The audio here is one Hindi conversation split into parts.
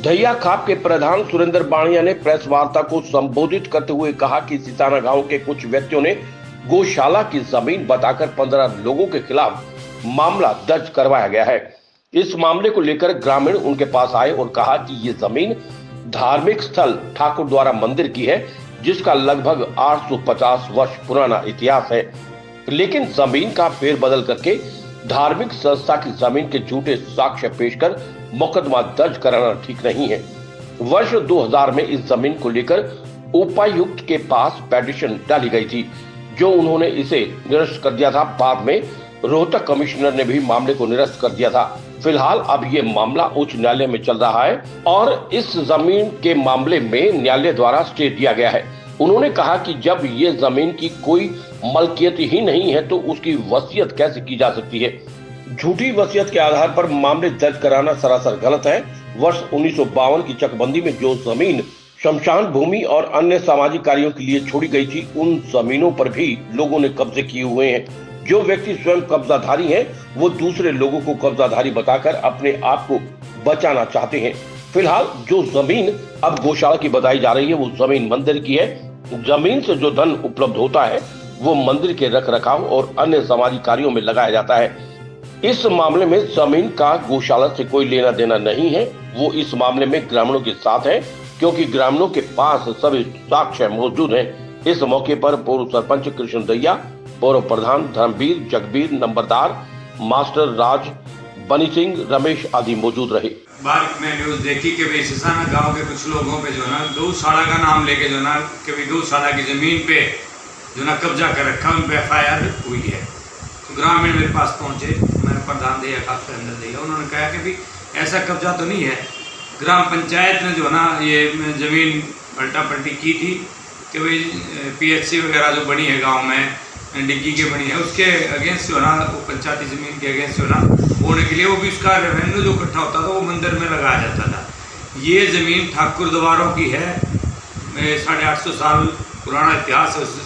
धैया खाप के प्रधान सुरेंद्र बाणिया ने प्रेस वार्ता को संबोधित करते हुए कहा कि सिताना गांव के कुछ व्यक्तियों ने गौशाला की जमीन बताकर 15 लोगों के खिलाफ मामला दर्ज करवाया गया है। इस मामले को लेकर ग्रामीण उनके पास आए और कहा कि ये जमीन धार्मिक स्थल ठाकुर द्वारा मंदिर की है, जिसका लगभग 850 वर्ष पुराना इतिहास है, लेकिन जमीन का फेरबदल करके धार्मिक संस्था की जमीन के झूठे साक्ष्य पेश कर मुकदमा दर्ज कराना ठीक नहीं है। वर्ष 2000 में इस जमीन को लेकर उपायुक्त के पास पेटिशन डाली गई थी, जो उन्होंने इसे निरस्त कर दिया था। बाद में रोहतक कमिश्नर ने भी मामले को निरस्त कर दिया था। फिलहाल अब ये मामला उच्च न्यायालय में चल रहा है और इस जमीन के मामले में न्यायालय द्वारा स्टे दिया गया है। उन्होंने कहा कि जब ये जमीन की कोई मलकियत ही नहीं है तो उसकी वसीयत कैसे की जा सकती है। झूठी वसीयत के आधार पर मामले दर्ज कराना सरासर गलत है। वर्ष 1952 की चकबंदी में जो जमीन शमशान भूमि और अन्य सामाजिक कार्यों के लिए छोड़ी गई थी, उन जमीनों पर भी लोगों ने कब्जे किए हुए हैं। जो व्यक्ति स्वयं कब्जाधारी हैं, वो दूसरे लोगों को कब्जाधारी बताकर अपने आप को बचाना चाहते हैं। फिलहाल जो जमीन अब गौशाला की बताई जा रही है, वो जमीन मंदिर की है। जमीन से जो धन उपलब्ध होता है वो मंदिर के रख रखाव और अन्य सामाजिक कार्यों में लगाया जाता है। इस मामले में जमीन का गौशाला से कोई लेना देना नहीं है। वो इस मामले में ग्रामीणों के साथ है, क्योंकि ग्रामीणों के पास सभी साक्ष्य मौजूद हैं। इस मौके पर पूर्व सरपंच कृष्ण दैया, पूर्व प्रधान धर्मवीर, जगबीर, नंबरदार, मास्टर राज, बनी सिंह, रमेश आदि मौजूद रहे। बार में न्यूज देखी कि भाई सिसाना गांव के कुछ लोगों पे जो ना गौशाला का नाम लेके जो ना कि भाई गौशाला की जमीन पे जो ना कब्जा कर रखा, उन पे FIR हुई है। तो ग्रामीण मेरे पास पहुंचे, मैं प्रधान दैया का सुरेंद्र दैया, उन्होंने कहा कि भाई ऐसा कब्जा तो नहीं है। ग्राम पंचायत ने जो ना ये जमीन पलटा पलटी की थी कि भाई PHC वगैरह जो बनी है गाँव में, डिग्गी के बनी है, उसके अगेंस्ट जो ना वो पंचायती जमीन के अगेंस्ट जो ना होने के लिए वो भी उसका रेवेन्यू जो इकट्ठा होता था वो मंदिर में लगाया जाता था। ये ज़मीन ठाकुर द्वारों की है। 850 साल पुराना इतिहास है उस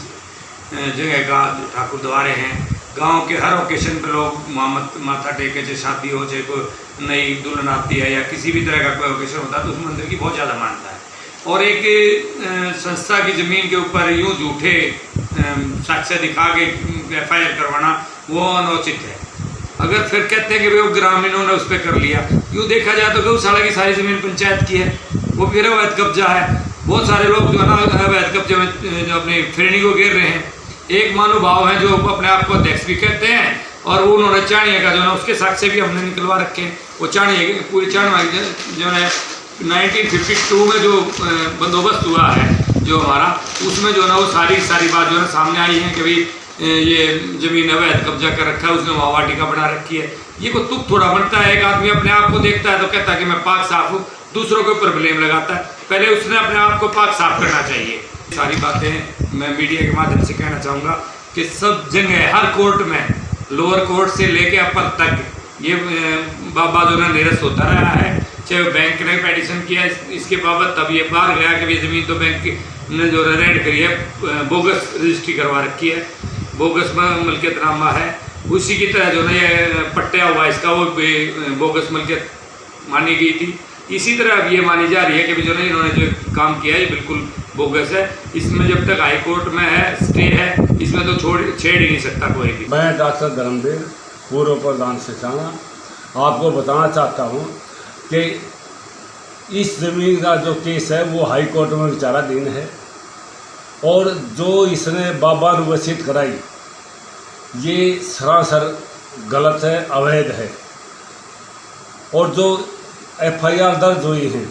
जगह का, ठाकुर द्वारे हैं। गांव के हर ओकेशन पे लोग माथा टेके, चाहे शादी हो, चाहे कोई नई दुल्हन आती है या किसी भी तरह का कोई ओकेशन होता है, तो उस मंदिर की बहुत ज़्यादा मान्यता है। और एक संस्था की ज़मीन के ऊपर यूँ झूठे साक्ष्य दिखा के FIR करवाना वो अनुचित है। अगर फिर कहते हैं कि भाई वो ग्रामीणों ने उस पर कर लिया, यूँ देखा जाए तो गौशाला की सारी ज़मीन पंचायत की है, वो फिर अवैध कब्जा है। बहुत सारे लोग जो है ना अवैध कब्जे में जो अपनी फिरनी को घेर रहे हैं। एक महानुभाव है जो अपने आप को अध्यक्ष भी कहते हैं, और वो उन्होंने चाणिया का जो है उसके साक्ष्य भी हमने निकलवा रखे हैं। वो चाणिया पूरी चाणिया जो है 1952 में जो बंदोबस्त हुआ है जो हमारा, उसमें जो है ना वो सारी बात जो है सामने आई है कि भाई ये जमीन अवैध कब्जा कर रखा है, उसने वहाँ वाटिका बना रखी है। ये को तुक थोड़ा बनता है। एक आदमी अपने आप को देखता है तो कहता है कि मैं पाक साफ हूँ, दूसरों के ऊपर ब्लेम लगाता है। पहले उसने अपने आप को पाक साफ करना चाहिए। सारी बातें मैं मीडिया के माध्यम से कहना चाहूँगा कि सब जगह हर कोर्ट में, लोअर कोर्ट से लेके अपर तक ये बाबा जो है निरस्त होता रहा है। चाहे बैंक ने पेटिशन किया इसके बाबत, तब ये बाहर गया कि ये ज़मीन तो बैंक ने जो रेड करी है, बोगस रजिस्ट्री करवा रखी है, बोगस मलकियतनामा है। उसी की तरह जो ना ये पट्टा हुआ इसका वो बोगस मलकियत मानी गई थी। इसी तरह अब ये मानी जा रही है कि जो ना इन्होंने जो काम किया है ये बिल्कुल बोगस है। इसमें जब तक हाई कोर्ट में है, स्टे है, इसमें तो छेड़ ही नहीं सकता कोई भी। मैं डॉक्टर धर्मवीर, पूर्व प्रधान सिसाना, आपको बताना चाहता हूँ कि इस ज़मीन का जो केस है वो हाई कोर्ट में विचाराधीन है, और जो इसने बाबा ने वसीयत कराई ये सरासर गलत है, अवैध है। और जो FIR दर्ज हुई हैं,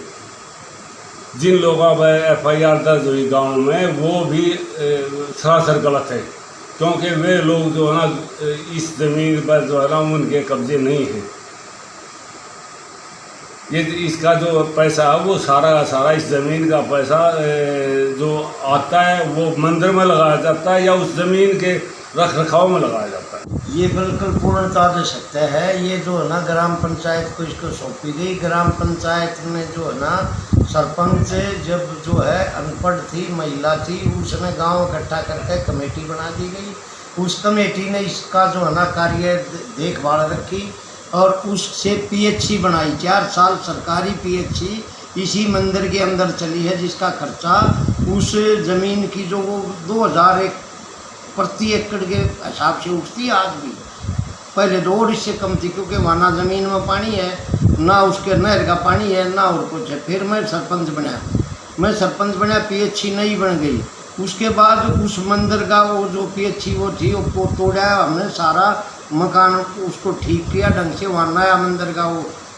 जिन लोगों पर FIR दर्ज हुई गांव में, वो भी सरासर गलत है, क्योंकि वे लोग जो है ना इस ज़मीन पर जो है ना उनके कब्जे नहीं हैं। ये इसका जो पैसा है वो सारा इस ज़मीन का पैसा जो आता है वो मंदिर में लगाया जाता है या उस ज़मीन के रख रखाव में लगाया जाता है। ये बिल्कुल पूर्णता दे सकते हैं। ये जो है ना ग्राम पंचायत को इसको सौंपी गई। ग्राम पंचायत में जो है ना सरपंच जब जो है अनपढ़ थी, महिला थी, उसने गांव इकट्ठा करके कमेटी बना दी गई। उस कमेटी ने इसका जो है ना कार्य देखभाल रखी और उससे PHC बनाई। 4 साल सरकारी PHC इसी मंदिर के अंदर चली है, जिसका खर्चा उस ज़मीन की जो वो 2000 प्रति एकड़ के हिसाब से उठती है आज भी। पहले तो और इससे कम थी, क्योंकि वहाँ ना ज़मीन में पानी है, ना उसके नहर का पानी है, ना और कुछ है। फिर मैं सरपंच बना, PHC नहीं बन गई। उसके बाद उस मंदिर का वो जो PHC वो थी वो तोड़ा, हमने सारा मकान उसको ठीक किया ढंग से, वहाँ नया मंदिर का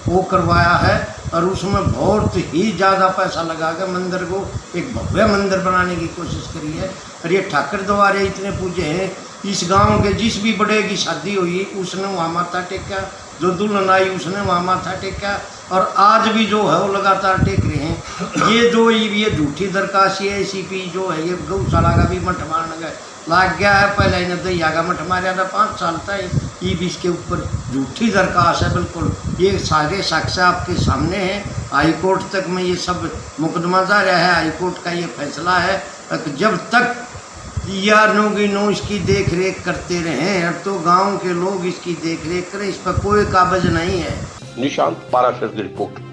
वो करवाया है, और उसमें बहुत ही ज़्यादा पैसा लगा के मंदिर को एक भव्य मंदिर बनाने की कोशिश करी है। और ये ठाकर द्वारे इतने पूजे हैं, इस गांव के जिस भी बड़े की शादी हुई उसने वहाँ माथा टेका, जो दुल्हन आई उसने वहाँ माथा टेका, और आज भी जो है वो लगातार टेक रहे हैं। ये झूठी दरखास्त ये ACP जो है, ये गौशाला का भी मठ मारने लाग गया है। पहले इन्हें दैया का मठ मारा था 5 साल तक, ये भी इसके ऊपर झूठी दरखास्त है बिल्कुल। ये सारे साक्ष्य आपके सामने हैं, हाई कोर्ट तक में ये सब मुकदमा जा रहा है, हाई कोर्ट का ये फैसला है। जब तक या नो इसकी देख रेख करते रहें, तो गांव के लोग इसकी देख रेख करें, इस पर कोई कागज नहीं है। निशांत पाराशर की रिपोर्ट।